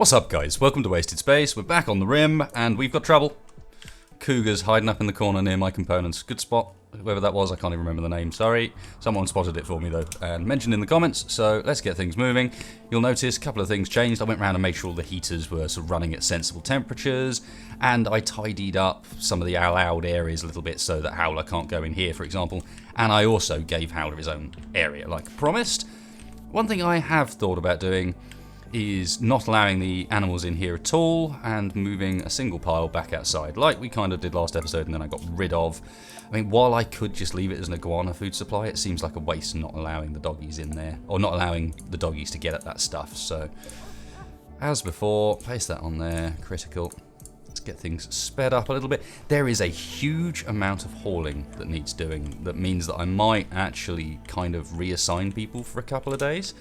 What's up, guys? Welcome to Wasted Space. We're back on the rim, and we've got trouble. Cougars hiding up in the corner near my components. Good spot. Whoever that was, I can't even remember the name. Sorry. Someone spotted it for me, though, and mentioned in the comments, so let's get things moving. You'll notice a couple of things changed. I went around and made sure all the heaters were sort of running at sensible temperatures, and I tidied up some of the allowed areas a little bit so that Howler can't go in here, for example, and I also gave Howler his own area, like promised. One thing I have thought about doing is not allowing the animals in here at all and moving a single pile back outside, like we kind of did last episode and then I got rid of. I mean, while I could just leave it as an iguana food supply, it seems like a waste not allowing the doggies in there, or not allowing the doggies to get at that stuff. So, as before, paste that on there, critical. Let's get things sped up a little bit. There is a huge amount of hauling that needs doing. That means that I might actually kind of reassign people for a couple of days.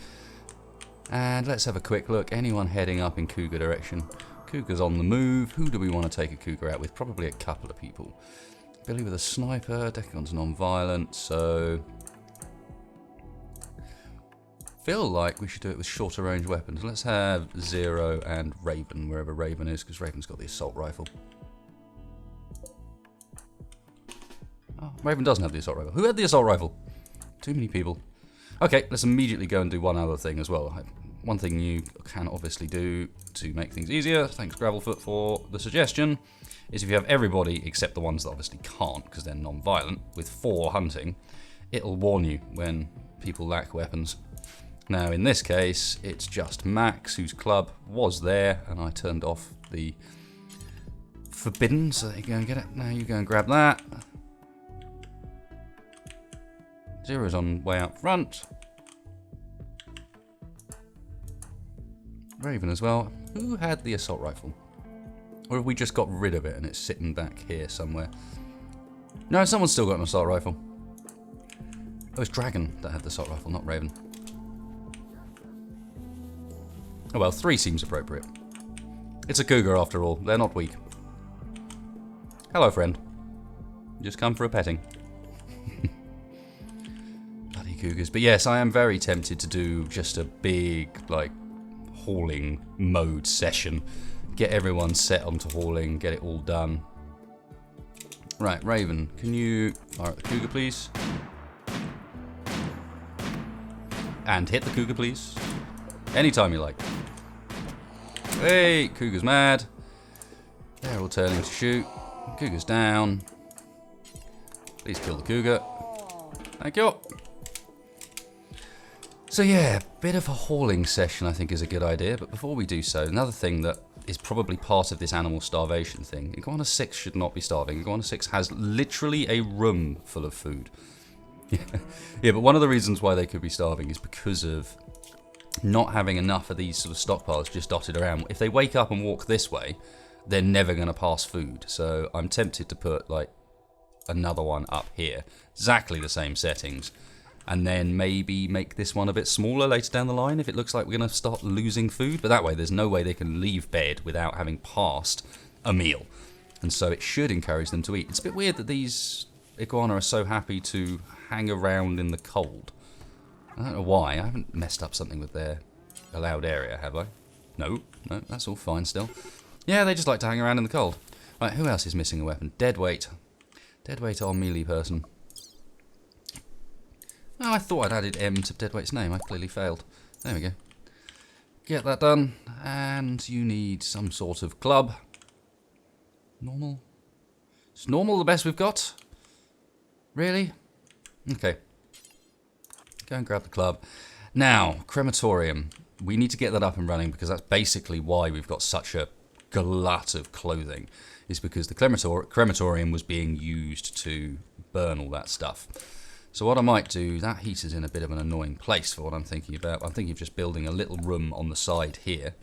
And let's have a quick look. Anyone heading up in cougar direction? Cougar's on the move. Who do we want to take a cougar out with? Probably a couple of people. Billy with a sniper. Decagon's non-violent, so feel like we should do it with shorter range weapons. Let's have Zero and Raven, wherever Raven is, because Raven's got the assault rifle. Oh, Raven doesn't have the assault rifle. Who had the assault rifle? Too many people. Okay, let's immediately go and do one other thing as well. One thing you can obviously do to make things easier, thanks Gravelfoot for the suggestion, is if you have everybody except the ones that obviously can't because they're non-violent, with 4 hunting, it'll warn you when people lack weapons. Now in this case, it's just Max, whose club was there, and I turned off the forbidden, so there you go and get it. Now you go and grab that. Zero's on way out front. Raven as well. Who had the assault rifle? Or have we just got rid of it and it's sitting back here somewhere? No, someone's still got an assault rifle. Oh, it's Dragon that had the assault rifle, not Raven. Oh well, 3 seems appropriate. It's a cougar after all. They're not weak. Hello, friend. Just come for a petting. Bloody cougars. But yes, I am very tempted to do just a big, like, hauling mode session. Get everyone set onto hauling, get it all done. Right, Raven, can you fire at the cougar, please? And hit the cougar, please. Anytime you like. Hey, cougar's mad. They're all turning to shoot. Cougar's down. Please kill the cougar. Thank you. So yeah, bit of a hauling session I think is a good idea, but before we do so, another thing that is probably part of this animal starvation thing, Iguana 6 should not be starving. Iguana 6 has literally a room full of food. Yeah, but one of the reasons why they could be starving is because of not having enough of these sort of stockpiles just dotted around. If they wake up and walk this way, they're never going to pass food. So I'm tempted to put like another one up here, exactly the same settings. And then maybe make this one a bit smaller later down the line if it looks like we're going to start losing food. But that way, there's no way they can leave bed without having passed a meal. And so it should encourage them to eat. It's a bit weird that these iguana are so happy to hang around in the cold. I don't know why. I haven't messed up something with their allowed area, have I? No, that's all fine still. Yeah, they just like to hang around in the cold. Right, who else is missing a weapon? Deadweight. Deadweight or melee person. Oh, I thought I'd added M to Deadweight's name. I clearly failed. There we go. Get that done. And you need some sort of club. Normal? Is normal the best we've got? Really? Okay. Go and grab the club. Now, crematorium. We need to get that up and running because that's basically why we've got such a glut of clothing. Is because the crematorium was being used to burn all that stuff. So what I might do, that heater's in a bit of an annoying place for what I'm thinking about. I'm thinking of just building a little room on the side here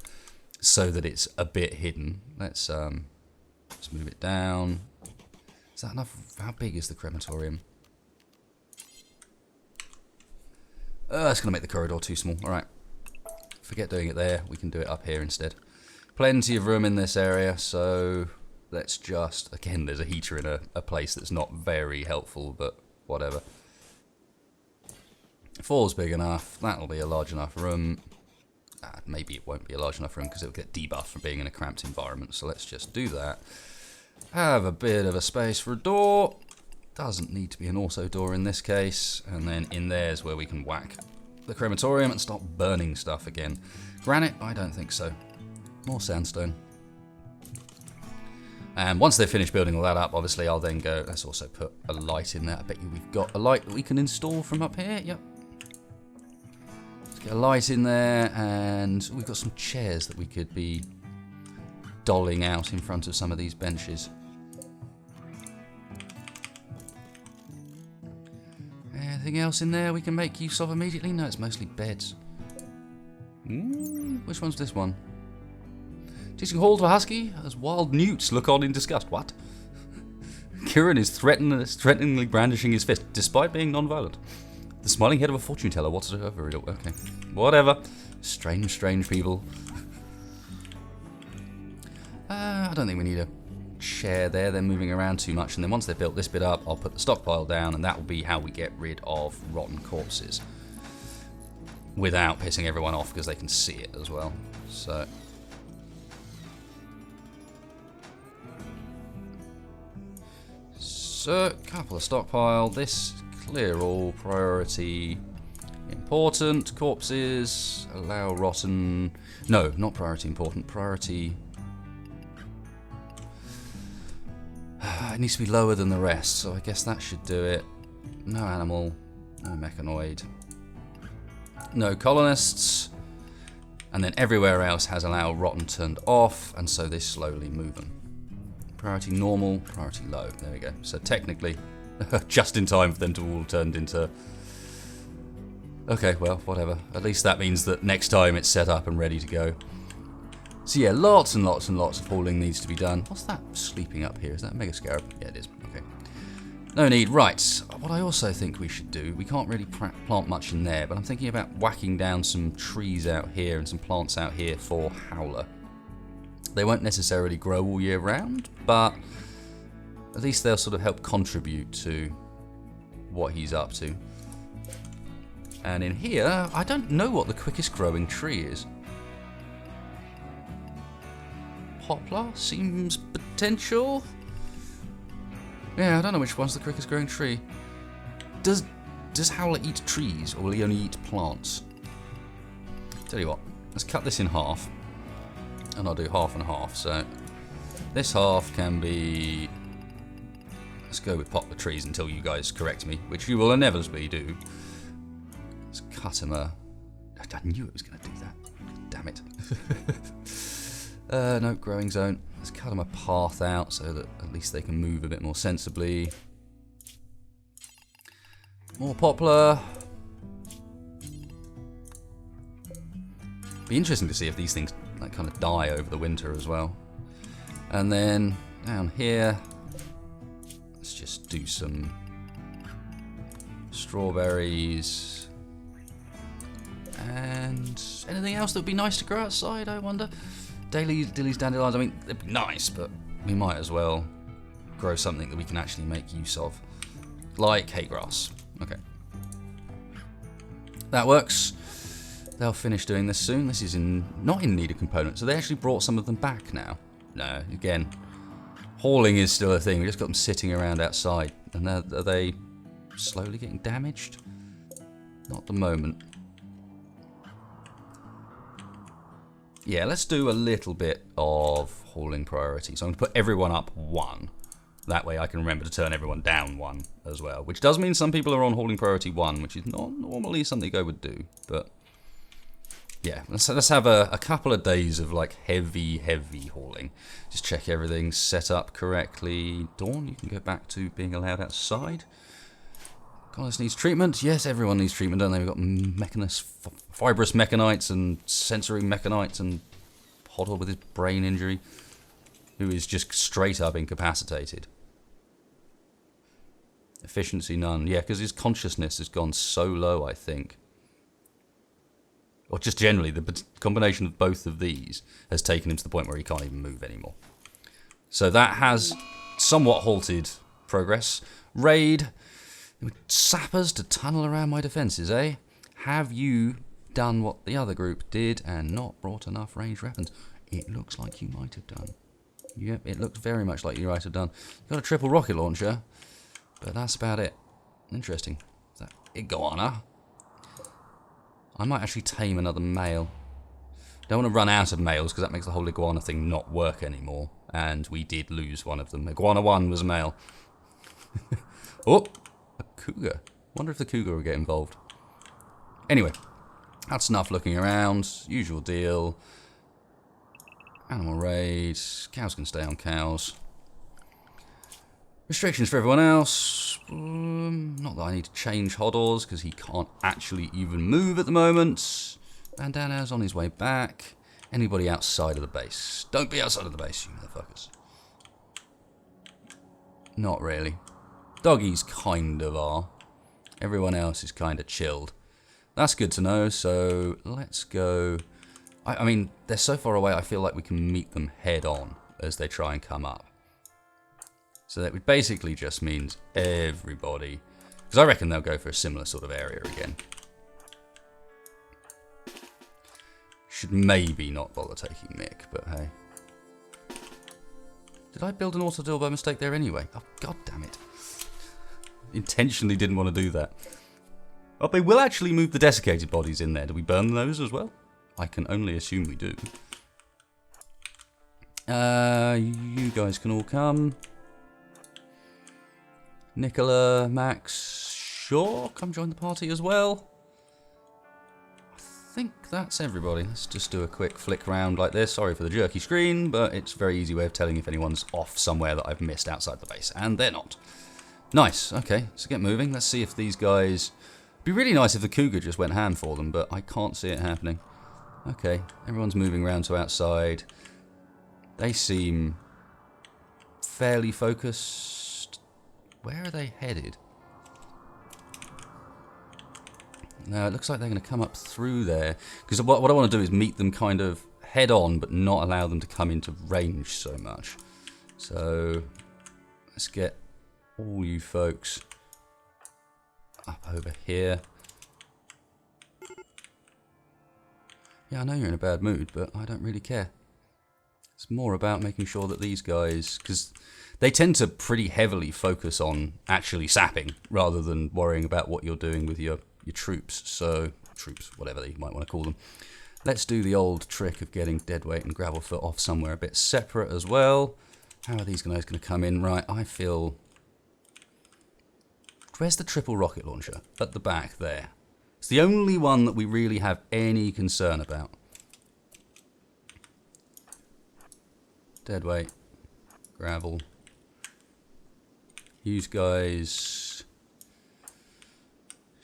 so that it's a bit hidden. Let's move it down. Is that enough? How big is the crematorium? That's going to make the corridor too small. Alright. Forget doing it there. We can do it up here instead. Plenty of room in this area, so let's just... Again, there's a heater in a place that's not very helpful, but whatever. 4's big enough. That'll be a large enough room. Maybe it won't be a large enough room because it'll get debuffed from being in a cramped environment. So let's just do that. Have a bit of a space for a door. Doesn't need to be an auto door in this case. And then in there's where we can whack the crematorium and start burning stuff again. Granite? I don't think so. More sandstone. And once they've finished building all that up, obviously I'll then go, let's also put a light in there. I bet you we've got a light that we can install from up here. Yep. Let's get a light in there, and we've got some chairs that we could be dolling out in front of some of these benches. Anything else in there we can make use of immediately? No, it's mostly beds. Which one's this one? Teaching Hall to a Husky as wild newts look on in disgust. What? Kieran is threateningly brandishing his fist, despite being non-violent. The smiling head of a fortune teller whatsoever. Okay. Whatever. Strange, strange people. I don't think we need a chair there. They're moving around too much. And then once they've built this bit up, I'll put the stockpile down, and that will be how we get rid of rotten corpses. Without pissing everyone off, because they can see it as well. So... So, couple of stockpile. This clear all, priority important, corpses, allow rotten. No, not priority important, priority. It needs to be lower than the rest, so I guess that should do it. No animal, no mechanoid, no colonists, and then everywhere else has allow rotten turned off, and so they're slowly moving. Priority normal, priority low. There we go. So technically, just in time for them to all turned into... Okay, well, whatever. At least that means that next time it's set up and ready to go. So yeah, lots and lots and lots of hauling needs to be done. What's that sleeping up here? Is that a mega scarab? Yeah, it is. Okay. No need. Right. What I also think we should do, we can't really plant much in there, but I'm thinking about whacking down some trees out here and some plants out here for Howler. They won't necessarily grow all year round, but at least they'll sort of help contribute to what he's up to. And in here, I don't know what the quickest growing tree is. Poplar seems potential. Yeah, I don't know which one's the quickest growing tree. Does Howler eat trees, or will he only eat plants? Tell you what, let's cut this in half. And I'll do half and half, so this half can be... Let's go with poplar trees until you guys correct me, which you will inevitably do. Let's cut him a... I knew it was going to do that. Damn it. No, growing zone. Let's cut him a path out so that at least they can move a bit more sensibly. More poplar. Be interesting to see if these things like kind of die over the winter as well. And then down here, let's just do some strawberries and anything else that would be nice to grow outside, I wonder. Dillies, dandelions, I mean, they'd be nice, but we might as well grow something that we can actually make use of, like hay grass. Okay, that works. They'll finish doing this soon. This is not in need of components, so they actually brought some of them back now. No, again, hauling is still a thing. We just got them sitting around outside, and are they slowly getting damaged? Not at the moment. Yeah, let's do a little bit of hauling priority. So I'm going to put everyone up 1. That way I can remember to turn everyone down 1 as well. Which does mean some people are on hauling priority 1, which is not normally something I would do. But yeah, let's have a couple of days of like heavy hauling. Just check everything's set up correctly. Dawn, you can go back to being allowed outside. Colonist needs treatment. Yes, everyone needs treatment, don't they? We've got fibrous mechanites and sensory mechanites and Potter with his brain injury, who is just straight up incapacitated. Efficiency none. Yeah, because his consciousness has gone so low, I think. Or just generally, the combination of both of these has taken him to the point where he can't even move anymore. So that has somewhat halted progress. Raid. Sappers to tunnel around my defences, eh? Have you done what the other group did and not brought enough ranged weapons. It looks like you might have done. Yep, it looks very much like you might have done. You've got a triple rocket launcher, but that's about it. Interesting. Is that iguana? I might actually tame another male. Don't want to run out of males because that makes the whole iguana thing not work anymore. And we did lose one of them. Iguana 1 was a male. Oh, a cougar. Wonder if the cougar will get involved. Anyway, that's enough looking around. Usual deal. Animal raid. Cows can stay on cows. Restrictions for everyone else. Not that I need to change Hodor's because he can't actually even move at the moment. Bandana's on his way back. Anybody outside of the base? Don't be outside of the base, you motherfuckers. Not really. Doggies kind of are. Everyone else is kind of chilled. That's good to know, so let's go. I mean, they're so far away, I feel like we can meet them head on as they try and come up. So that basically just means everybody. Because I reckon they'll go for a similar sort of area again. Should maybe not bother taking Mick, but hey. Did I build an auto-deal by mistake there anyway? Oh, god damn it. Intentionally didn't want to do that. Oh, they will actually move the desiccated bodies in there. Do we burn those as well? I can only assume we do. You guys can all come. Nicola, Max, sure, come join the party as well. I think that's everybody. Let's just do a quick flick round like this. Sorry for the jerky screen, but it's a very easy way of telling if anyone's off somewhere that I've missed outside the base, and they're not. Nice, okay, so get moving. Let's see if these guys... It'd be really nice if the cougar just went ham for them, but I can't see it happening. Okay, everyone's moving around to outside. They seem fairly focused. Where are they headed? No, it looks like they're going to come up through there. Because what I want to do is meet them kind of head on, but not allow them to come into range so much. So, let's get all you folks up over here. Yeah, I know you're in a bad mood, but I don't really care. It's more about making sure that these guys... Because they tend to pretty heavily focus on actually sapping, rather than worrying about what you're doing with your troops. So, troops, whatever you might want to call them. Let's do the old trick of getting Deadweight and Gravelfoot off somewhere a bit separate as well. How are these guys going to come in? Right, I feel... Where's the triple rocket launcher? At the back there. It's the only one that we really have any concern about. Deadweight. Gravel. You guys...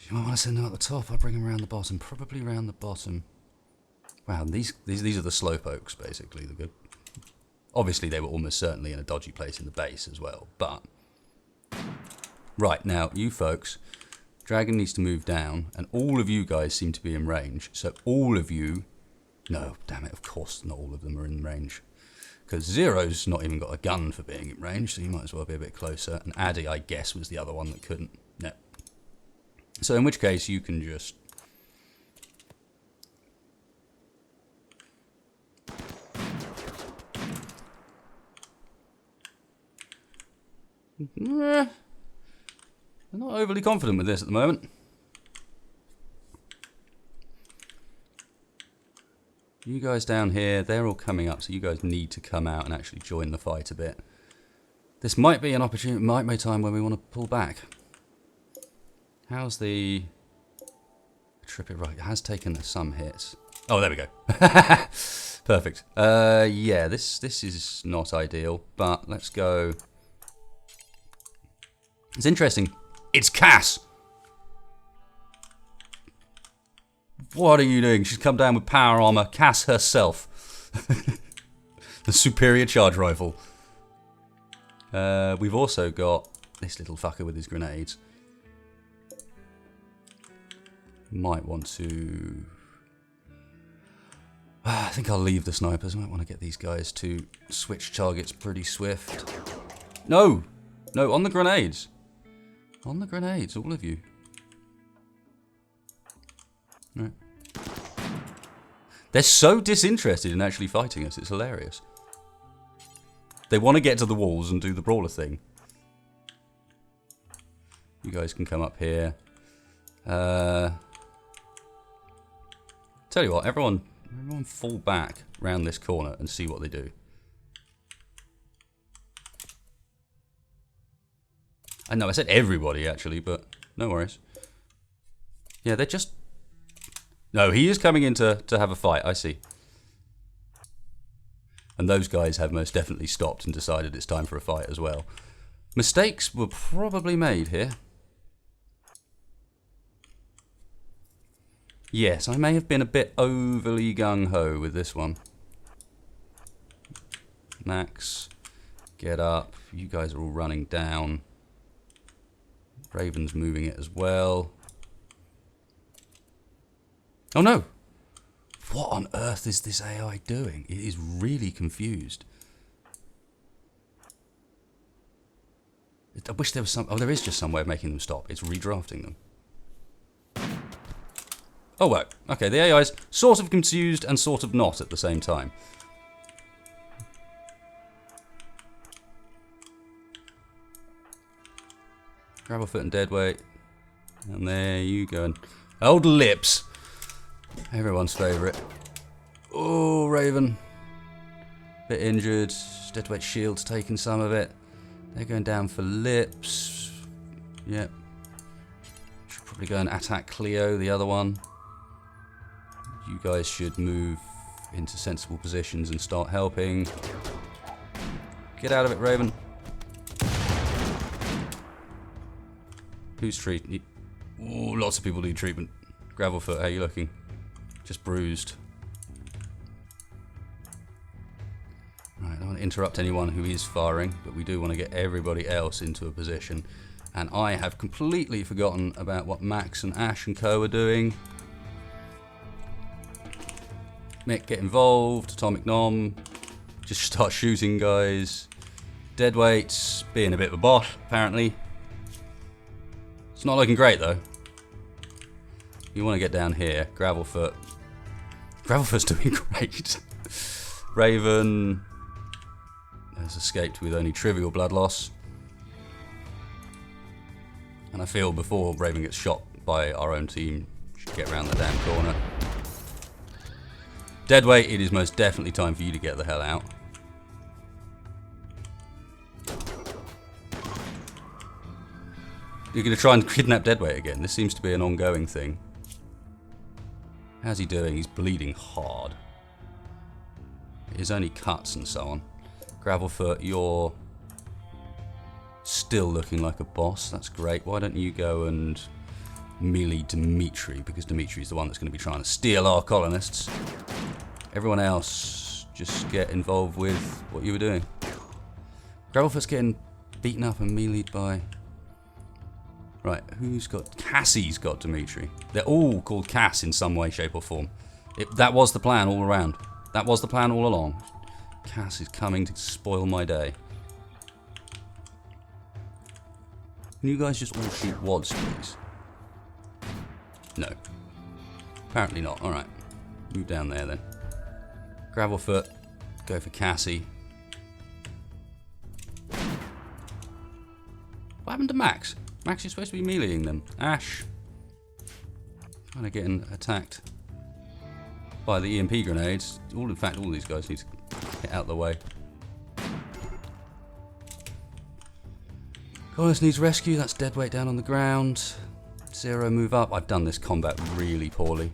You might want to send them at the top. I'll bring them around the bottom. Probably around the bottom. Wow, these are the slowpokes, basically. They're good. Obviously, they were almost certainly in a dodgy place in the base as well, but... Right, now, you folks, Dragon needs to move down, and all of you guys seem to be in range, so all of you... No, damn it, of course not all of them are in range. Because Zero's not even got a gun for being in range, so you might as well be a bit closer. And Addy, I guess, was the other one that couldn't. No. So in which case, you can just... I'm not overly confident with this at the moment. You guys down here, they're all coming up, so you guys need to come out and actually join the fight a bit. This might be an opportunity, might be a time when we want to pull back. How's the... Trip it right, it has taken some hits. Oh, there we go. Perfect. Yeah, this is not ideal, but let's go... It's interesting. It's Cass! What are you doing? She's come down with power armor. Cass herself. The superior charge rifle. We've also got this little fucker with his grenades. Might want to... I think I'll leave the snipers. I might want to get these guys to switch targets pretty swift. No! No, on the grenades. On the grenades, all of you. Right. They're so disinterested in actually fighting us, it's hilarious. They want to get to the walls and do the brawler thing. You guys can come up here. Tell you what, everyone fall back round this corner and see what they do. I know I said everybody actually, but no worries. Yeah, they're just... No, he is coming in to have a fight, I see. And those guys have most definitely stopped and decided it's time for a fight as well. Mistakes were probably made here. Yes, I may have been a bit overly gung-ho with this one. Max, get up. You guys are all running down. Raven's moving it as well. Oh no! What on earth is this AI doing? It is really confused. I wish there was some... Oh, there is just some way of making them stop. It's redrafting them. Oh, well. Okay, the AI's sort of confused and sort of not at the same time. Gravelfoot and Deadweight. And there you go. And old lips. Everyone's favourite. Oh, Raven. Bit injured. Deadweight shield's taking some of it. They're going down for lips. Yep. Should probably go and attack Cleo, the other one. You guys should move into sensible positions and start helping. Get out of it, Raven. Who's treating? Ooh, lots of people need treatment. Gravelfoot, how are you looking? Just bruised. Right, I don't want to interrupt anyone who is firing, but we do want to get everybody else into a position. And I have completely forgotten about what Max and Ash and Co are doing. Mick, get involved. Atomic Nom, just start shooting guys. Deadweight's being a bit of a bot, apparently. It's not looking great though. You want to get down here. Gravelfoot. Gravelfoot's doing great. Raven has escaped with only trivial blood loss. And I feel before Raven gets shot by our own team, should get around the damn corner. Deadweight, it is most definitely time for you to get the hell out. You're going to try and kidnap Deadweight again. This seems to be an ongoing thing. How's he doing? He's bleeding hard. It is only cuts and so on. Gravelfoot, you're still looking like a boss. That's great. Why don't you go and melee Dimitri? Because Dimitri's the one that's going to be trying to steal our colonists. Everyone else, just get involved with what you were doing. Gravelfoot's getting beaten up and meleeed by... Right, who's got... Cassie's got Dimitri. They're all called Cass in some way, shape or form. That was the plan all around. That was the plan all along. Cass is coming to spoil my day. Can you guys just all shoot wads, please? No. Apparently not. Alright. Move down there then. Gravelfoot. Go for Cassie. What happened to Max? Max is supposed to be meleeing them. Ash. Kind of getting attacked by the EMP grenades. In fact, all these guys need to get out of the way. Collis needs rescue. That's Deadweight down on the ground. Zero, move up. I've done this combat really poorly.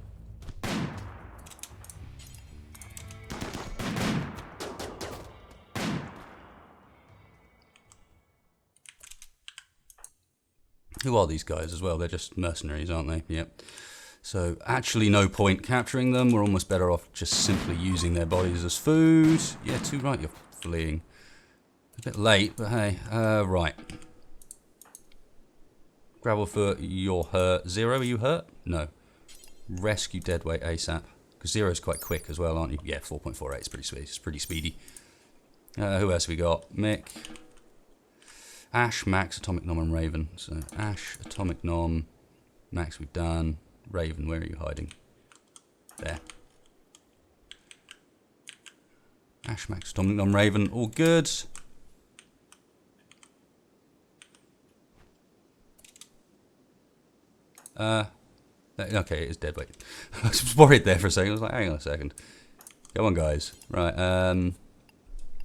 Who are these guys as well? They're just mercenaries, aren't they? Yep. So, actually no point capturing them. We're almost better off just simply using their bodies as food. Yeah, too right, you're fleeing. A bit late, but hey. Right. Gravelfoot, you're hurt. Zero, are you hurt? No. Rescue Deadweight ASAP. Because Zero's quite quick as well, aren't you? Yeah, 4.48 is pretty sweet. It's pretty speedy. Who else have we got? Mick. Ash, Max, Atomic Nom, and Raven. So, Ash, Atomic Nom, Max we've done. Raven, where are you hiding? There. Ashmax, Dominic Raven, all good. Okay, it is Deadweight. I was worried there for a second. I was like, hang on a second. Come on, guys. Right,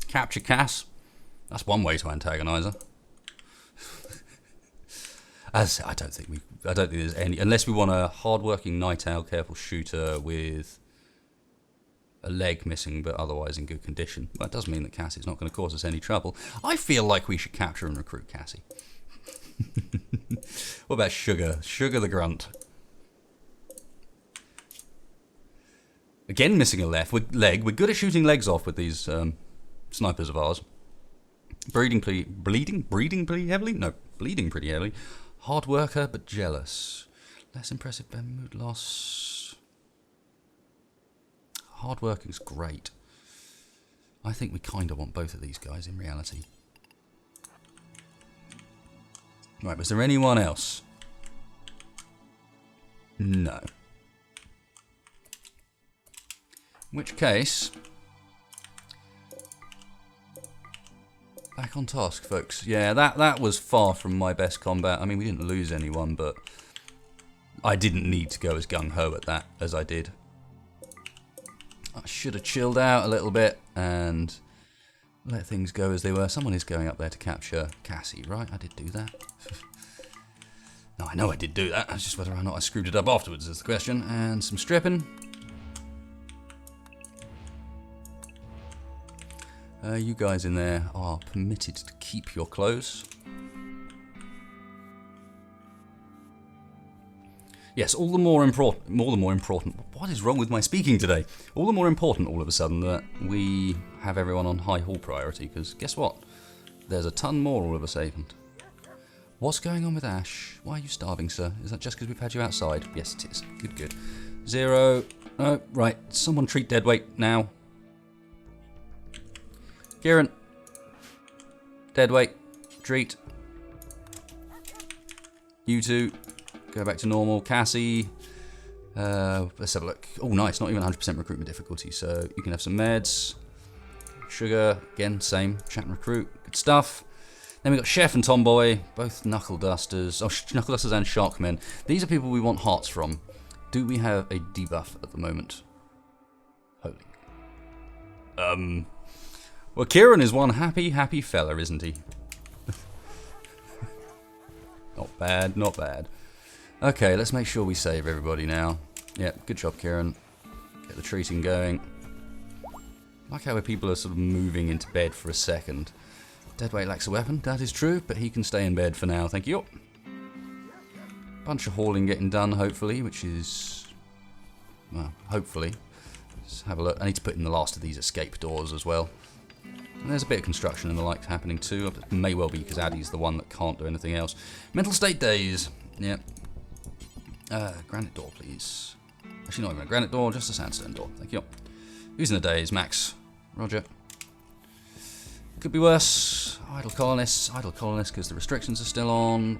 capture Cass. That's one way to antagonise her. As I don't think there's any, unless we want a hard-working night owl, careful shooter with a leg missing, but otherwise in good condition. That does mean that Cassie's not going to cause us any trouble. I feel like we should capture and recruit Cassie. What about Sugar? Sugar the Grunt. Again, missing a leg. We're good at shooting legs off with these snipers of ours. Bleeding pretty heavily? No, bleeding pretty heavily. Hard worker, but jealous. Less impressive mood loss. Hard working's great. I think we kind of want both of these guys in reality. Right, was there anyone else? No. In which case, back on task, folks. Yeah, that was far from my best combat. I mean, we didn't lose anyone, but I didn't need to go as gung-ho at that as I did. I should have chilled out a little bit and let things go as they were. Someone is going up there to capture Cassie, right? I did do that. No, I know I did do that. It's just whether or not I screwed it up afterwards is the question. And some stripping. You guys in there are permitted to keep your clothes. Yes, all the more important. What is wrong with my speaking today? All the more important all of a sudden that we have everyone on high hall priority, because guess what? There's a ton more all of a sudden. What's going on with Ash? Why are you starving, sir? Is that just because we've had you outside? Yes, it is. Good, good. 0. Oh, right. Someone treat Deadweight now. Kieran. Deadweight. Treat. You two. Go back to normal. Cassie. Let's have a look. Oh, nice. Not even 100% recruitment difficulty, so you can have some meds. Sugar. Again, same. Chat and recruit. Good stuff. Then we've got Chef and Tomboy. Both Knuckle Dusters. Oh, Knuckle Dusters and Sharkmen. These are people we want hearts from. Do we have a debuff at the moment? Holy. Well, Kieran is one happy fella, isn't he? Not bad, not bad. Okay, let's make sure we save everybody now. Yeah, good job, Kieran. Get the treating going. I like how people are sort of moving into bed for a second. Deadweight lacks a weapon, that is true, but he can stay in bed for now, thank you. Bunch of hauling getting done, hopefully, which is... well, hopefully. Let's have a look. I need to put in the last of these escape doors as well. And there's a bit of construction and the like happening too. It may well be because Addy's the one that can't do anything else. Mental state days. Yep. Granite door, please. Actually, not even a granite door, just a sandstone door. Thank you. Who's in the days? Max. Roger. Could be worse. Idle colonists, because the restrictions are still on.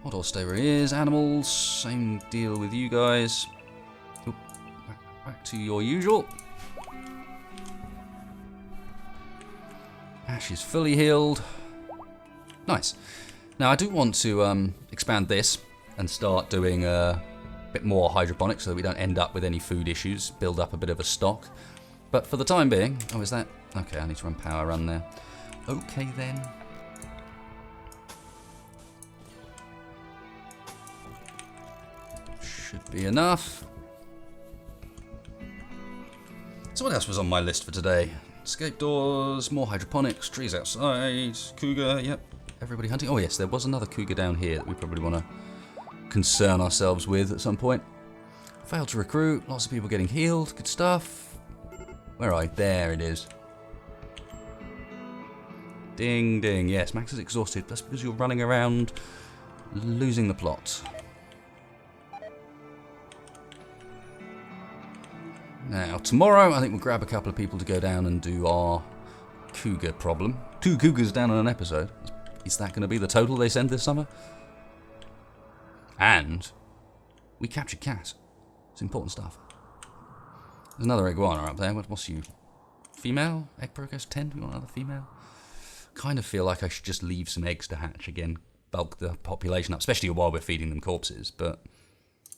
Hold on, stay where he is. Animals, same deal with you guys. Oop. Back to your usual. Ash is fully healed. Nice. Now I do want to expand this and start doing a bit more hydroponics so that we don't end up with any food issues. Build up a bit of a stock. But for the time being... oh, is that... okay, I need to run power run there. Okay then. Should be enough. So what else was on my list for today? Escape doors, more hydroponics, trees outside, cougar, yep. Everybody hunting. Oh yes, there was another cougar down here that we probably want to concern ourselves with at some point. Failed to recruit, lots of people getting healed, good stuff. Where are I? There it is. Ding, ding. Yes, Max is exhausted. That's because you're running around losing the plot. Now, tomorrow, I think we'll grab a couple of people to go down and do our cougar problem. 2 cougars down on an episode. Is that going to be the total they send this summer? And we captured Cass. It's important stuff. There's another iguana up there. What's you? Female? Egg progress 10? Do we want another female? Kind of feel like I should just leave some eggs to hatch again. Bulk the population up, especially while we're feeding them corpses. But,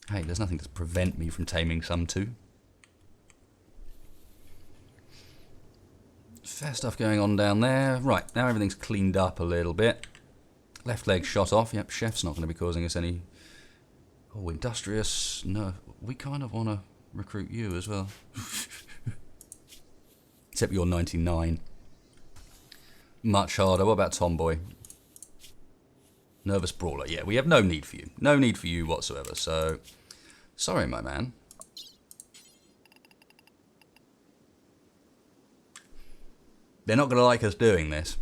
hey, there's nothing to prevent me from taming some too. Fair stuff going on down there. Right, now everything's cleaned up a little bit. Left leg shot off. Yep, Chef's not going to be causing us any... Oh, Industrious. No, we kind of want to recruit you as well. Except you're 99. Much harder. What about Tomboy? Nervous Brawler. Yeah, we have no need for you. No need for you whatsoever. So, sorry, my man. They're not going to like us doing this.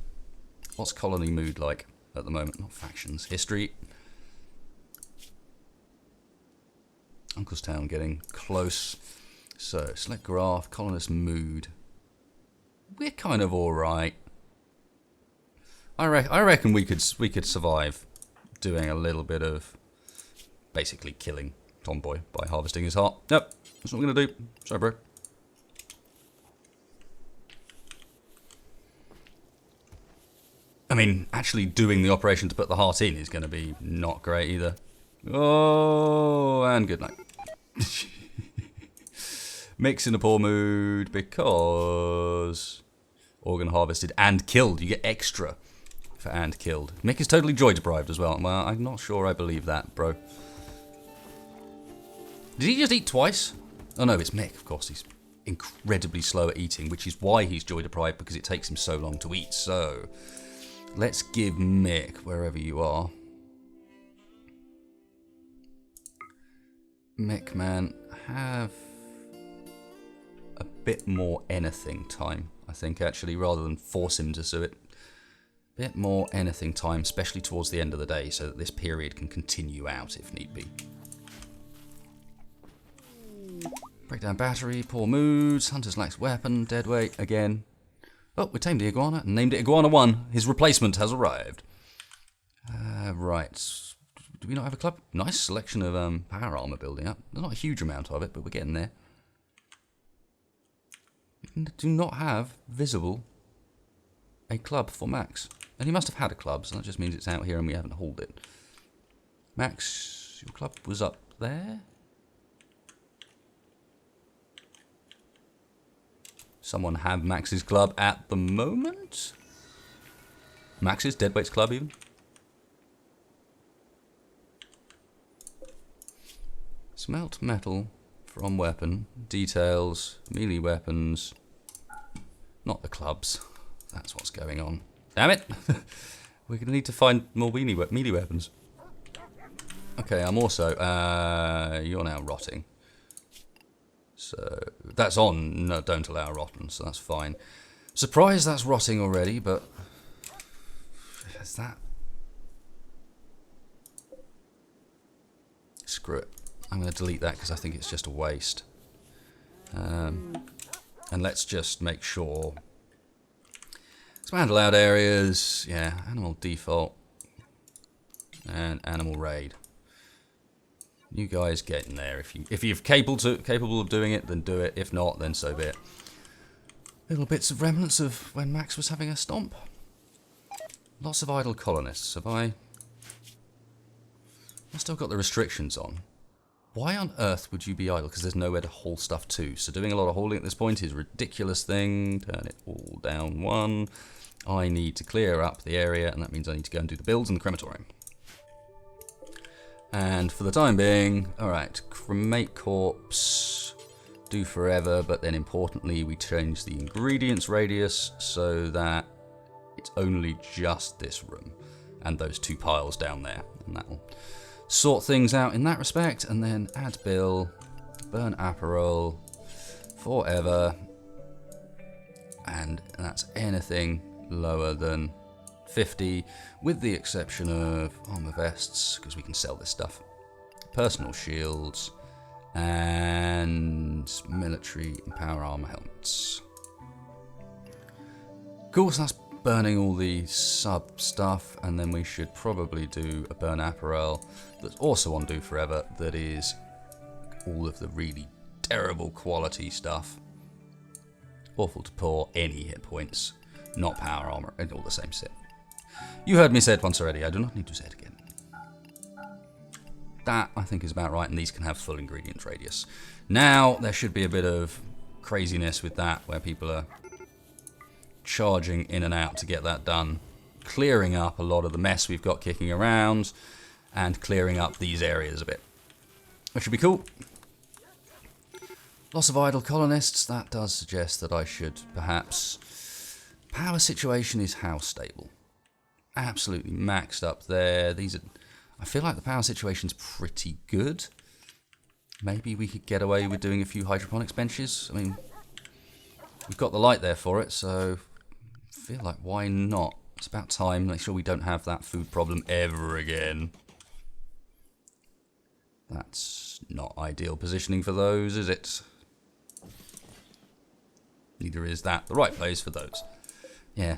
What's colony mood like at the moment? Not factions. History. Unclestown getting close. So, select graph, colonist mood. We're kind of alright. I reckon we could survive doing a little bit of basically killing Tomboy by harvesting his heart. Nope, that's what we're going to do. Sorry, bro. I mean, actually doing the operation to put the heart in is going to be not great either. Oh, and good night. Mix in a poor mood because organ harvested and killed. You get extra for and killed. Mick is totally joy deprived as well. Well, I'm not sure I believe that, bro. Did he just eat twice? Oh no, it's Mick, of course. He's incredibly slow at eating, which is why he's joy deprived, because it takes him so long to eat. So, let's give Mick, wherever you are. Mick, man, have a bit more anything time, I think, actually, rather than force him to do it. A bit more anything time, especially towards the end of the day, so that this period can continue out if need be. Breakdown battery, poor moods, hunter's lacks weapon, deadweight, again. Oh, we tamed the iguana and named it Iguana 1. His replacement has arrived. Right. Do we not have a club? Nice selection of power armor building up. There's not a huge amount of it, but we're getting there. We do not have visible a club for Max. And he must have had a club, so that just means it's out here and we haven't hauled it. Max, your club was up there? Someone have Max's club at the moment? Max's, Deadweight's club even? Smelt metal from weapon, details, melee weapons, not the clubs. That's what's going on. Damn it! We're going to need to find more melee weapons. Okay, I'm also, you're now rotting. So, that's on, no, don't allow rotten, so that's fine. Surprised that's rotting already, but is that... Screw it. I'm going to delete that because I think it's just a waste. And let's just make sure... Expand allowed areas, yeah, animal default, and animal raid. You guys get in there. If you're capable of doing it, then do it. If not, then so be it. Little bits of remnants of when Max was having a stomp. Lots of idle colonists. Have I still got the restrictions on? Why on earth would you be idle? Because there's nowhere to haul stuff to. So doing a lot of hauling at this point is a ridiculous thing. Turn it all down 1. I need to clear up the area, and that means I need to go and do the builds in the crematorium. And for the time being, alright, cremate corpse, do forever, but then importantly we change the ingredients radius so that it's only just this room and those 2 piles down there, and that'll sort things out in that respect. And then add bill, burn apparel, forever, and that's anything lower than 50, with the exception of armor vests, because we can sell this stuff, personal shields, and military and power armor helmets. Cool, so that's burning all the sub stuff, and then we should probably do a burn apparel that's also on do forever, that is all of the really terrible quality stuff. Awful to pour any hit points, not power armor, and all the same shit. You heard me say it once already, I do not need to say it again. That, I think, is about right, and these can have full ingredient radius. Now, there should be a bit of craziness with that, where people are charging in and out to get that done, clearing up a lot of the mess we've got kicking around, and clearing up these areas a bit, which would be cool. Loss of idle colonists, that does suggest that I should perhaps... Power situation is how stable? Absolutely maxed up there. These are... I feel like the power situation's pretty good. Maybe we could get away with doing a few hydroponics benches. I mean, we've got the light there for it, so I feel like why not? It's about time. Make sure we don't have that food problem ever again. That's not ideal positioning for those, is it? Neither is that the right place for those. Yeah.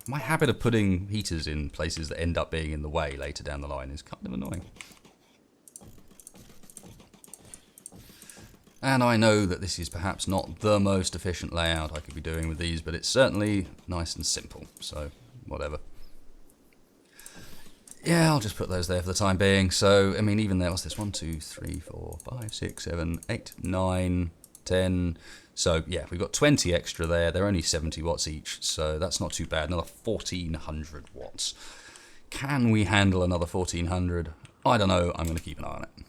My habit of putting heaters in places that end up being in the way later down the line is kind of annoying. And I know that this is perhaps not the most efficient layout I could be doing with these, but it's certainly nice and simple, so whatever. Yeah, I'll just put those there for the time being. So, I mean, even there, what's this? 1, 2, 3, 4, 5, 6, 7, 8, 9, 10... So, yeah, we've got 20 extra there. They're only 70 watts each, so that's not too bad. Another 1,400 watts. Can we handle another 1,400? I don't know. I'm going to keep an eye on it.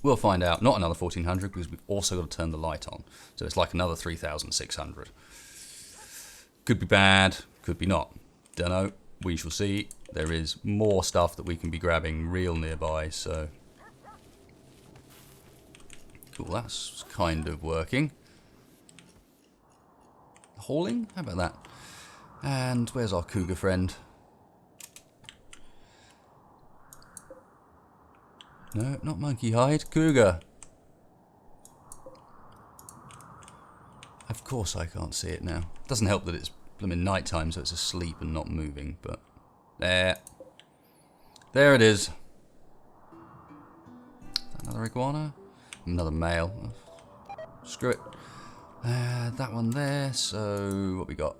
We'll find out. Not another 1,400, because we've also got to turn the light on. So it's like another 3,600. Could be bad. Could be not. Don't know. We shall see. There is more stuff that we can be grabbing real nearby, so... Cool, that's kind of working. Hauling? How about that? And where's our cougar friend? No, not monkey hide. Cougar. Of course I can't see it now. Doesn't help that it's blooming night time, so it's asleep and not moving, but... There. There it is. Is that another iguana? Another male. Screw it. That one there. So what we got?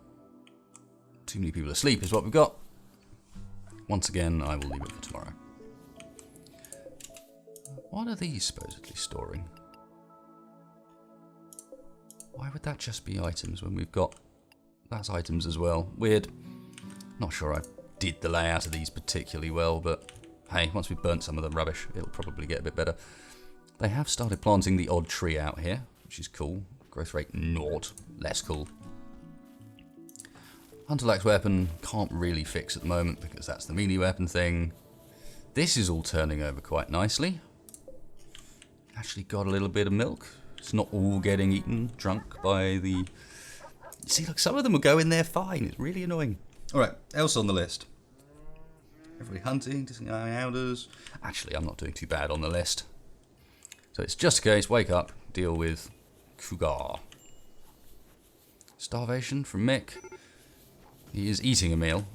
Too many people asleep is what we've got. Once again, I will leave it for tomorrow. What are these supposedly storing? Why would that just be items when we've got... That's items as well. Weird. Not sure I did the layout of these particularly well, but hey, once we've burnt some of the rubbish, it'll probably get a bit better. They have started planting the odd tree out here, which is cool. Growth rate 0, less cool. Hunterlax weapon can't really fix at the moment because that's the melee weapon thing. This is all turning over quite nicely. Actually got a little bit of milk. It's not all getting eaten, drunk by the... See, look, some of them will go in there fine. It's really annoying. Alright, else on the list. Everybody hunting, dissing outers. Actually, I'm not doing too bad on the list. So it's just a case, wake up, deal with cougar. Starvation from Mick. He is eating a meal.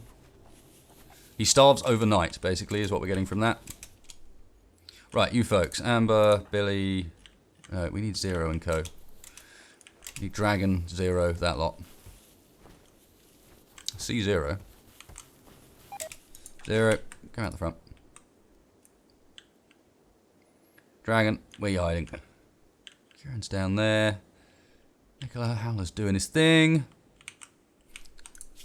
He starves overnight, basically, is what we're getting from that. Right, you folks. Amber, Billy. We need Zero and co. We need Dragon, Zero, that lot. C0. Zero, come out the front. Dragon, where are you hiding? Kieran's down there. Nicola Howler's doing his thing.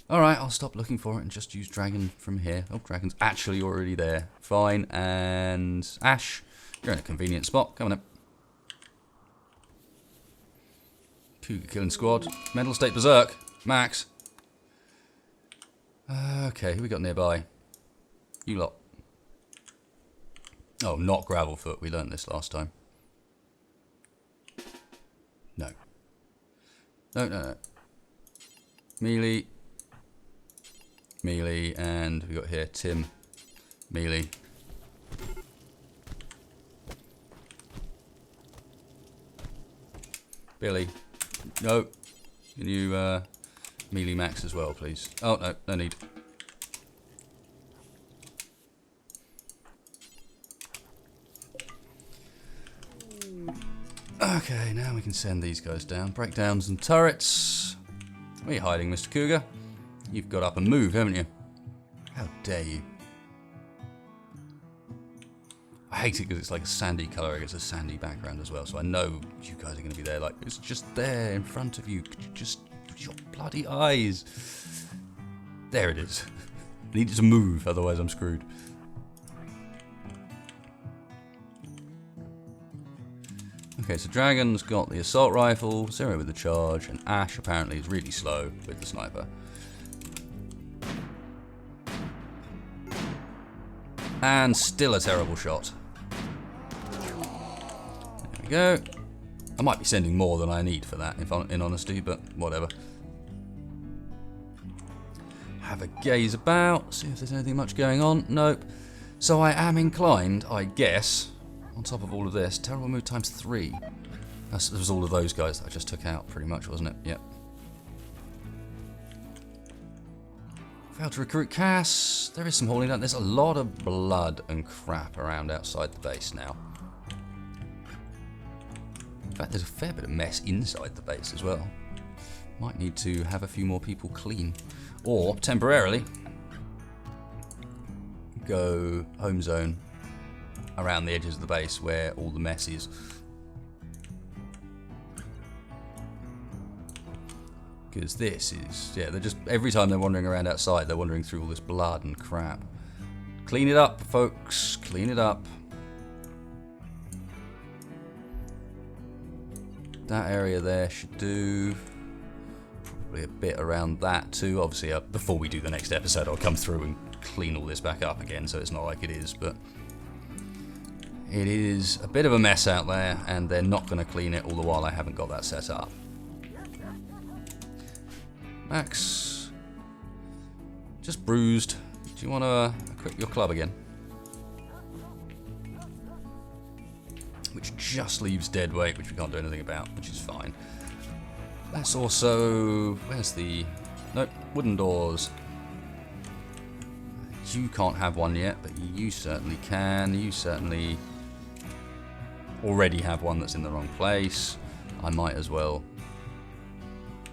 Alright, I'll stop looking for it and just use Dragon from here. Oh, Dragon's actually already there. Fine, and Ash, you're in a convenient spot. Come on up. Cougar killing squad. Mental state berserk. Max. Okay, who we got nearby? You lot. Oh, not Gravelfoot. We learned this last time. No. No. Melee. Melee, and we got here Tim. Melee. Billy. No. Can you melee max as well, please? Oh, no, no need. Okay, now we can send these guys down. Break down some turrets. Where are you hiding, Mr. Cougar? You've got up and move, haven't you? How dare you? I hate it because it's like a sandy colour against a sandy background as well, so I know you guys are going to be there. Like, it's just there in front of you. Could you just use your bloody eyes? There it is. I need it to move, otherwise I'm screwed. Okay, so Dragon's got the assault rifle, Zero with the charge, and Ash apparently is really slow with the sniper. And still a terrible shot. There we go. I might be sending more than I need for that, in honesty, but whatever. Have a gaze about, see if there's anything much going on. Nope. So I am inclined, I guess, on top of all of this, terrible mood times 3. That was all of those guys that I just took out, pretty much, wasn't it? Yep. Failed to recruit Cass. There is some hauling down. There's a lot of blood and crap around outside the base now. In fact, there's a fair bit of mess inside the base as well. Might need to have a few more people clean. Or, temporarily, go home zone around the edges of the base where all the mess is. Because this is, yeah, they're just, every time they're wandering around outside, they're wandering through all this blood and crap. Clean it up, folks, clean it up. That area there should do. Probably a bit around that too. Obviously, before we do the next episode, I'll come through and clean all this back up again, so it's not like it is, but it is a bit of a mess out there, and they're not going to clean it all the while I haven't got that set up. Max, just bruised. Do you want to equip your club again? Which just leaves Deadweight, which we can't do anything about, which is fine. That's also, where's the, nope, wooden doors. You can't have one yet, but you certainly can. You certainly already have one that's in the wrong place. I might as well,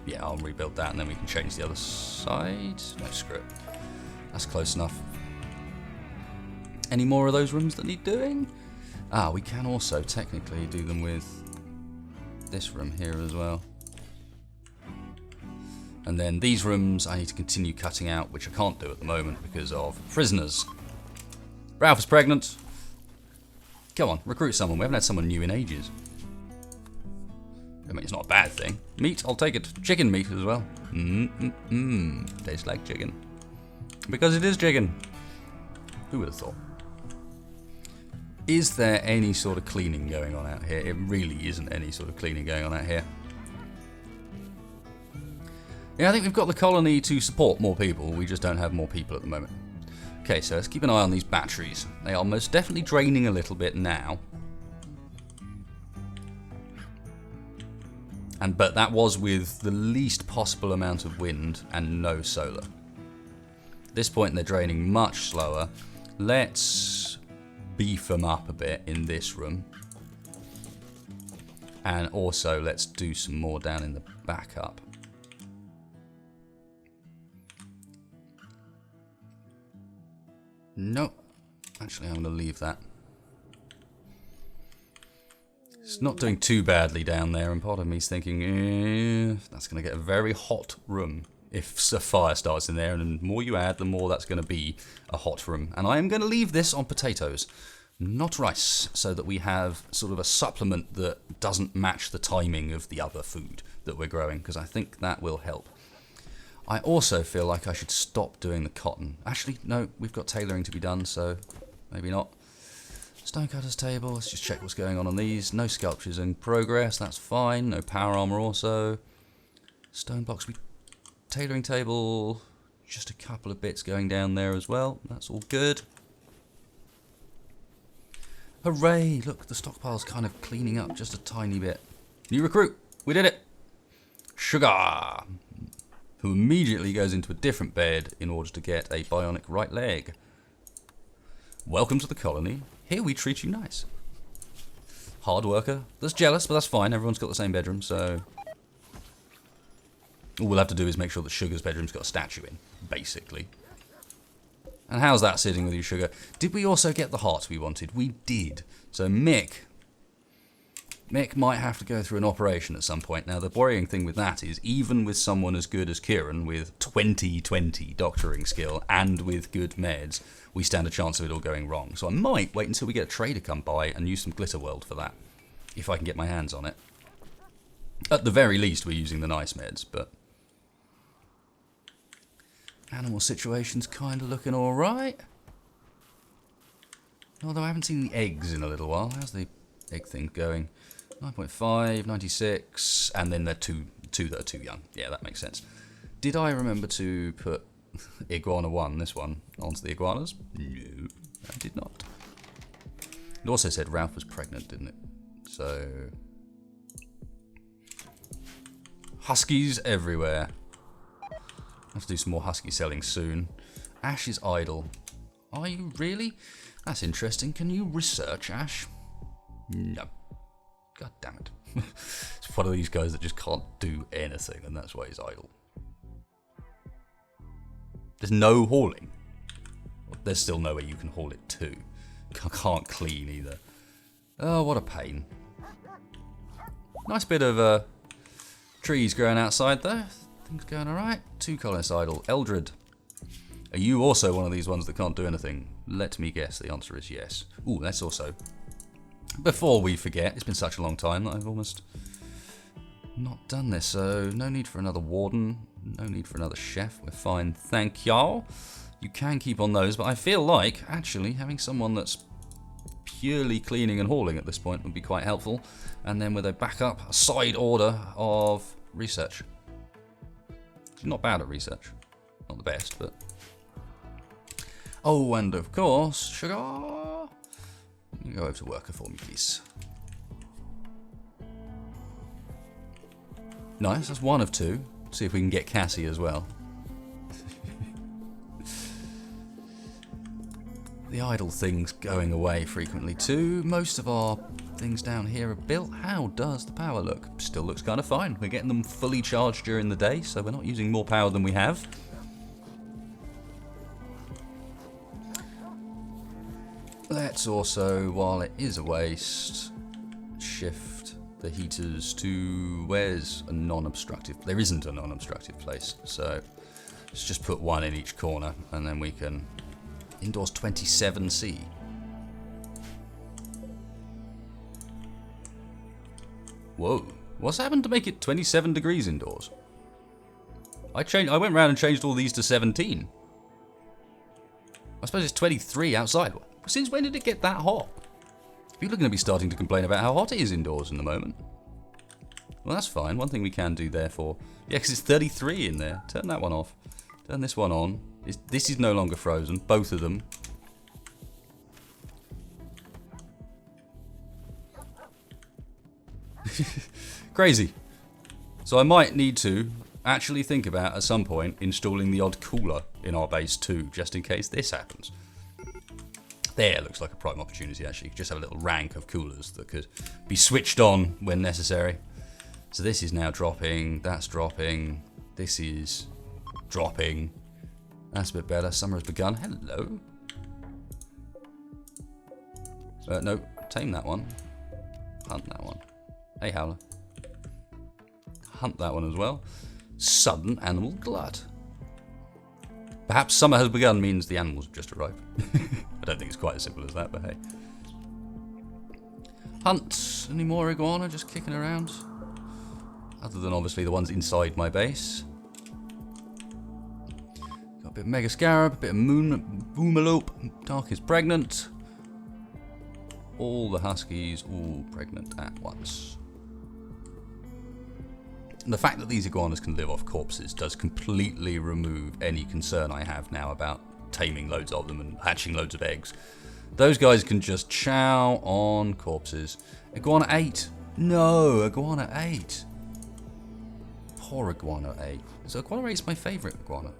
yeah, I'll rebuild that and then we can change the other side. No, screw it. That's close enough. Any more of those rooms that need doing? Ah, we can also technically do them with this room here as well. And then these rooms I need to continue cutting out, which I can't do at the moment because of prisoners. Ralph is pregnant. Come on, recruit someone. We haven't had someone new in ages. I mean, it's not a bad thing. Meat, I'll take it. Chicken meat as well. Tastes like chicken. Because it is chicken. Who would have thought? Is there any sort of cleaning going on out here? It really isn't any sort of cleaning going on out here. Yeah, I think we've got the colony to support more people. We just don't have more people at the moment. Okay, so let's keep an eye on these batteries. They are most definitely draining a little bit now. But that was with the least possible amount of wind and no solar. At this point they're draining much slower. Let's beef them up a bit in this room. And also let's do some more down in the backup. Nope. Actually, I'm going to leave that. It's not doing too badly down there, and part of me is thinking, that's going to get a very hot room if a fire starts in there, and the more you add, the more that's going to be a hot room. And I am going to leave this on potatoes, not rice, so that we have sort of a supplement that doesn't match the timing of the other food that we're growing, because I think that will help. I also feel like I should stop doing the cotton. Actually, no, we've got tailoring to be done, so maybe not. Stonecutter's table, let's just check what's going on these. No sculptures in progress, that's fine. No power armor also. Stone blocks, tailoring table, just a couple of bits going down there as well. That's all good. Hooray, look, the stockpile's kind of cleaning up just a tiny bit. New recruit, we did it. Sugar, who immediately goes into a different bed in order to get a bionic right leg. Welcome to the colony. Here we treat you nice. hard worker that's jealous, but that's fine. Everyone's got the same bedroom, so all we'll have to do is make sure that Sugar's bedroom's got a statue in, basically. And how's that sitting with you, Sugar? Did we also get the heart we wanted? We did. So Mick might have to go through an operation at some point. Now, the worrying thing with that is, even with someone as good as Kieran, with 20/20 doctoring skill, and with good meds, we stand a chance of it all going wrong. So I might wait until we get a trader come by and use some Glitterworld for that, if I can get my hands on it. At the very least, we're using the nice meds, but animal situation's kind of looking alright. Although I haven't seen the eggs in a little while. How's the egg thing going? 9.5, 96, and then they're two that are too young. Yeah, that makes sense. Did I remember to put Iguana 1, this one, onto the iguanas? No, I did not. It also said Ralph was pregnant, didn't it? So, huskies everywhere. I have to do some more husky selling soon. Ash is idle. Are you really? That's interesting. Can you research, Ash? No. God damn it. It's one of these guys that just can't do anything, and that's why he's idle. There's no hauling. There's still no way you can haul it to. Can't clean either. Oh, what a pain. Nice bit of trees growing outside though. Things going alright. 2 colonists idle. Eldred. Are you also one of these ones that can't do anything? Let me guess, the answer is yes. Ooh, let's also, before we forget, it's been such a long time that I've almost not done this, so no need for another warden, no need for another chef, we're fine, thank y'all. You can keep on those, but I feel like, actually, having someone that's purely cleaning and hauling at this point would be quite helpful, and then with a backup, a side order of research. She's not bad at research, not the best, but... Oh, and of course, Sugar! You go over to worker for me, please. Nice, that's 1 of 2. See if we can get Cassie as well. The idle thing's going away frequently too. Most of our things down here are built. How does the power look? Still looks kind of fine. We're getting them fully charged during the day, so we're not using more power than we have. Let's also, while it is a waste, shift the heaters to where's a non-obstructive. There isn't a non-obstructive place, so let's just put 1 in each corner, and then we can indoors 27C. Whoa, what's happened to make it 27 degrees indoors? I went round and changed all these to 17. I suppose it's 23 outside. Since when did it get that hot? People are going to be starting to complain about how hot it is indoors in the moment. Well, that's fine. One thing we can do, therefore... Yeah, because it's 33 in there. Turn that one off. Turn this one on. This is no longer frozen. Both of them. Crazy. So I might need to actually think about, at some point, installing the odd cooler in our base too, just in case this happens. There, looks like a prime opportunity actually. Just have a little rank of coolers that could be switched on when necessary. So this is now dropping, that's dropping, this is dropping. That's a bit better. Summer has begun. Hello. No, tame that one. Hunt that one. Hey, Howler. Hunt that one as well. Sudden animal glut. Perhaps summer has begun means the animals have just arrived. I don't think it's quite as simple as that, but hey. Hunt. Any more iguana just kicking around? Other than obviously the ones inside my base. Got a bit of mega scarab, a bit of boomalope. Dark is pregnant. All the huskies all pregnant at once. And the fact that these iguanas can live off corpses does completely remove any concern I have now about taming loads of them and hatching loads of eggs. Those guys can just chow on corpses. Iguana 8. No, Iguana 8. Poor Iguana 8. So Iguana 8 is my favourite iguana.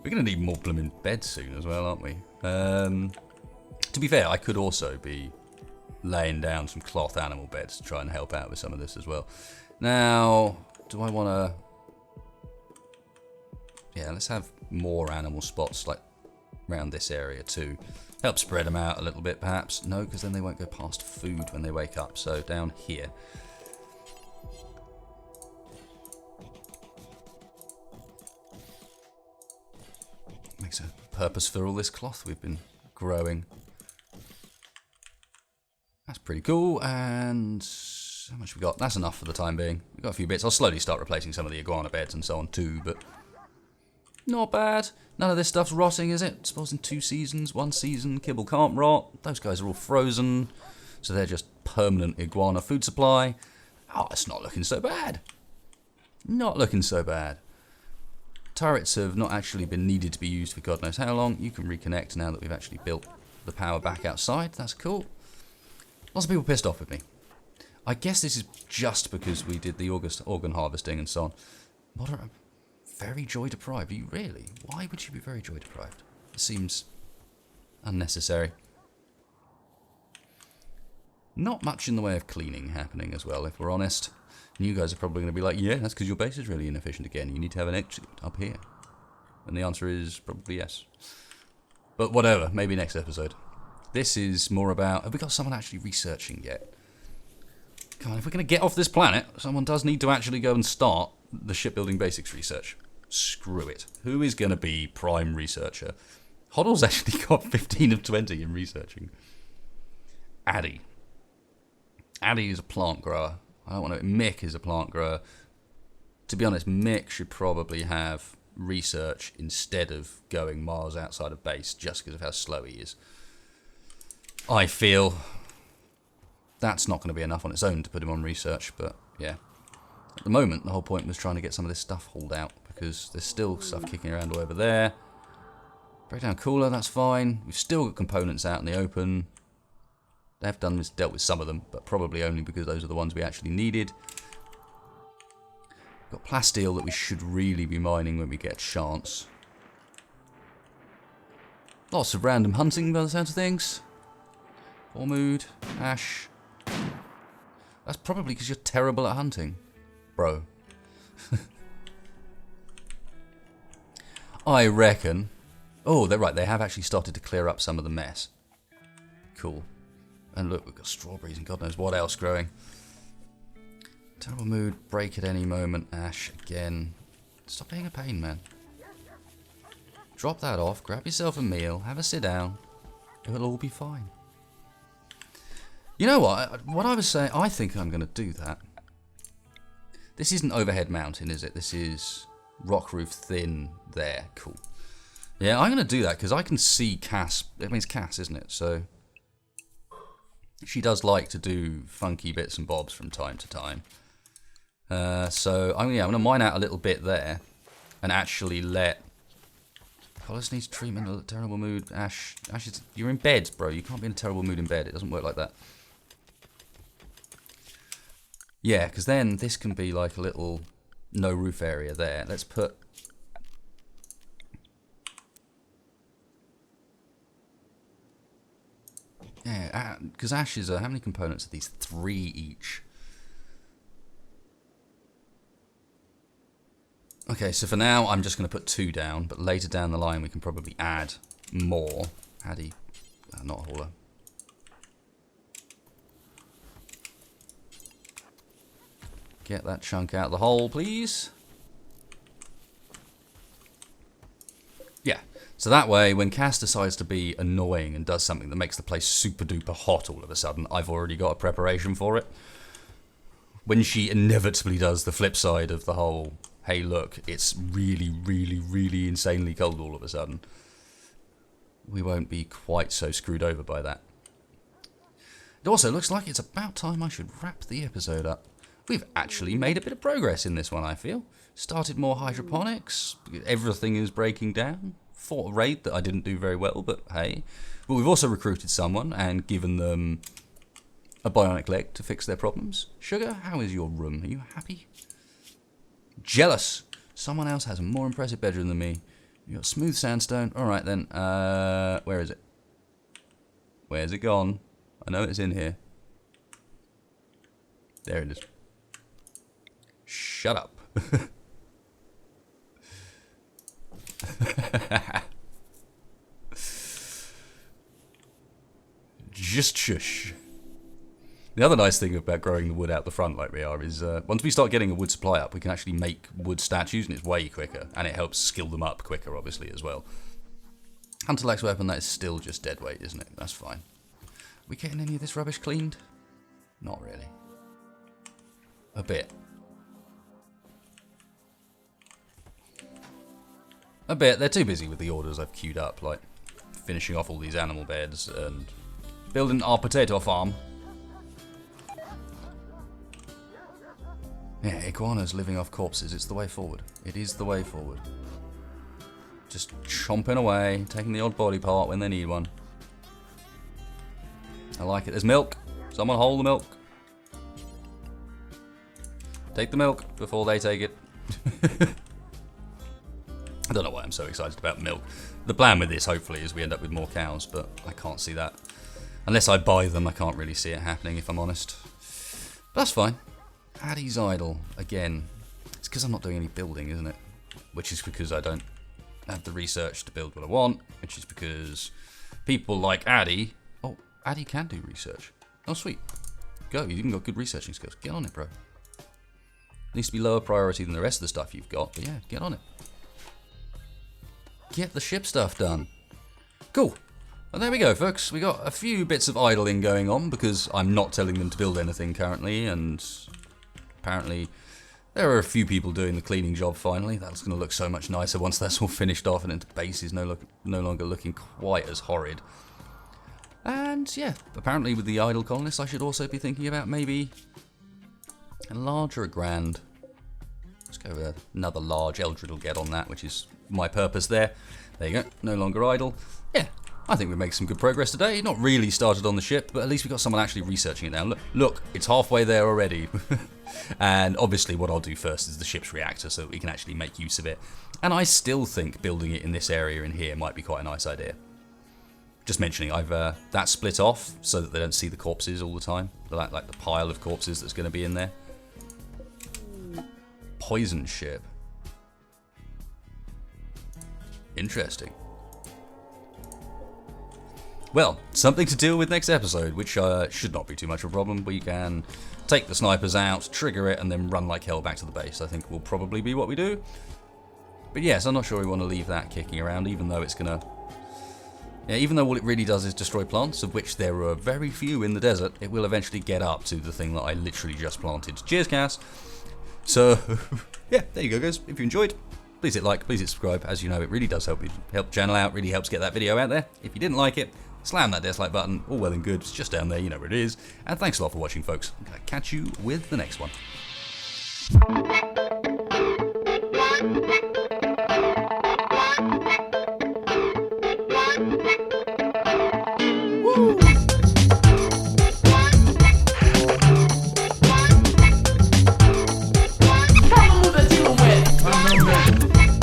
We're going to need more blooming beds soon as well, aren't we? To be fair, I could also be laying down some cloth animal beds to try and help out with some of this as well. Now, do I want to... Yeah, let's have more animal spots like around this area too. Help spread them out a little bit perhaps. No, because then they won't go past food when they wake up. So down here. Makes a purpose for all this cloth we've been growing. That's pretty cool. And how much we got? That's enough for the time being. We've got a few bits. I'll slowly start replacing some of the iguana beds and so on too, but not bad. None of this stuff's rotting, is it? I suppose in 2 seasons, 1 season, kibble can't rot. Those guys are all frozen, so they're just permanent iguana food supply. Oh, it's not looking so bad. Not looking so bad. Turrets have not actually been needed to be used for God knows how long. You can reconnect now that we've actually built the power back outside. That's cool. Lots of people pissed off with me. I guess this is just because we did the organ harvesting and so on. Moderate, very joy deprived. Are you really? Why would you be very joy deprived? It seems unnecessary. Not much in the way of cleaning happening as well, if we're honest. And you guys are probably going to be like, yeah, that's because your base is really inefficient again. You need to have an exit up here. And the answer is probably yes. But whatever, maybe next episode. This is more about, have we got someone actually researching yet? Come on, if we're going to get off this planet, someone does need to actually go and start the shipbuilding basics research. Screw it. Who is going to be prime researcher? Hoddle's actually got 15 of 20 in researching. Addy. Addy is a plant grower. I don't want to... Mick is a plant grower. To be honest, Mick should probably have research instead of going miles outside of base just because of how slow he is. I feel that's not going to be enough on its own to put him on research, but yeah. At the moment, the whole point was trying to get some of this stuff hauled out because there's still stuff kicking around all over there. Breakdown cooler, that's fine. We've still got components out in the open. They have dealt with some of them, but probably only because those are the ones we actually needed. We've got plasteel that we should really be mining when we get a chance. Lots of random hunting by the sounds of things. Poor mood, Ash. That's probably because you're terrible at hunting, bro. I reckon. Oh, they're right. They have actually started to clear up some of the mess. Cool. And look, we've got strawberries and God knows what else growing. Terrible mood. Break at any moment, Ash. Again. Stop being a pain, man. Drop that off. Grab yourself a meal. Have a sit down. It will all be fine. You know what? What I was saying, I think I'm going to do that. This isn't overhead mountain, is it? This is rock roof thin there. Cool. Yeah, I'm going to do that because I can see Cass. It means Cass, isn't it? So she does like to do funky bits and bobs from time to time. So I'm going to mine out a little bit there and actually let... Collis needs treatment, terrible mood. Ash, you're in bed, bro. You can't be in a terrible mood in bed. It doesn't work like that. Yeah, because then this can be like a little no roof area there. Let's put... Yeah, because ashes are... How many components are these? 3 each. Okay, so for now I'm just going to put 2 down, but later down the line we can probably add more. Addy, not a hauler. Get that chunk out of the hole, please. Yeah, so that way when Cass decides to be annoying and does something that makes the place super duper hot all of a sudden, I've already got a preparation for it. When she inevitably does the flip side of the whole, hey look, it's really, really, really insanely cold all of a sudden, we won't be quite so screwed over by that. It also looks like it's about time I should wrap the episode up. We've actually made a bit of progress in this one, I feel. Started more hydroponics. Everything is breaking down. Fought a raid that I didn't do very well, but hey. But we've also recruited someone and given them a bionic leg to fix their problems. Sugar, how is your room? Are you happy? Jealous. Someone else has a more impressive bedroom than me. You got smooth sandstone. All right then. Where is it? Where's it gone? I know it's in here. There it is. Shut up. Just shush. The other nice thing about growing the wood out the front like we are is once we start getting a wood supply up, we can actually make wood statues, and it's way quicker, and it helps skill them up quicker, obviously, as well. Hunter-lax weapon, that is still just deadweight, isn't it? That's fine. Are we getting any of this rubbish cleaned? Not really. A bit. A bit. They're too busy with the orders I've queued up, like finishing off all these animal beds and building our potato farm. Yeah, iguanas living off corpses. It's the way forward. It is the way forward. Just chomping away, taking the odd body part when they need one. I like it. There's milk. Someone hold the milk. Take the milk before they take it. I don't know why I'm so excited about milk. The plan with this, hopefully, is we end up with more cows, but I can't see that. Unless I buy them, I can't really see it happening, if I'm honest. But that's fine. Addy's idle. Again, it's because I'm not doing any building, isn't it? Which is because I don't have the research to build what I want, which is because people like Addy... Oh, Addy can do research. Oh, sweet. Go, you've even got good researching skills. Get on it, bro. Needs to be lower priority than the rest of the stuff you've got, but yeah, get on it. Get the ship stuff done. Cool. Well, there we go, folks. We got a few bits of idling going on because I'm not telling them to build anything currently, and apparently there are a few people doing the cleaning job finally. That's going to look so much nicer once that's all finished off and the base is no longer looking quite as horrid. And yeah, apparently with the idle colonists, I should also be thinking about maybe a larger grand. Let's go with another large. Eldred will get on that, which is my purpose there. There you go. No longer idle. Yeah, I think we make some good progress today. Not really started on the ship, but at least we got someone actually researching it now. Look, it's halfway there already. And obviously what I'll do first is the ship's reactor so that we can actually make use of it. And I still think building it in this area in here might be quite a nice idea. Just mentioning, I've that split off so that they don't see the corpses all the time. Like the pile of corpses that's going to be in there. Poison ship. Interesting. Well, something to deal with next episode, which should not be too much of a problem. We can take the snipers out, trigger it, and then run like hell back to the base. I think will probably be what we do. But yes, I'm not sure we want to leave that kicking around, even though it's going to... Yeah, even though all it really does is destroy plants, of which there are very few in the desert, it will eventually get up to the thing that I literally just planted. Cheers, Cass! So, yeah, there you go, guys. If you enjoyed, please hit like, please hit subscribe. As you know, it really does help the channel out, really helps get that video out there. If you didn't like it, slam that dislike button, all well and good. It's just down there, you know where it is. And thanks a lot for watching, folks. I'm going to catch you with the next one.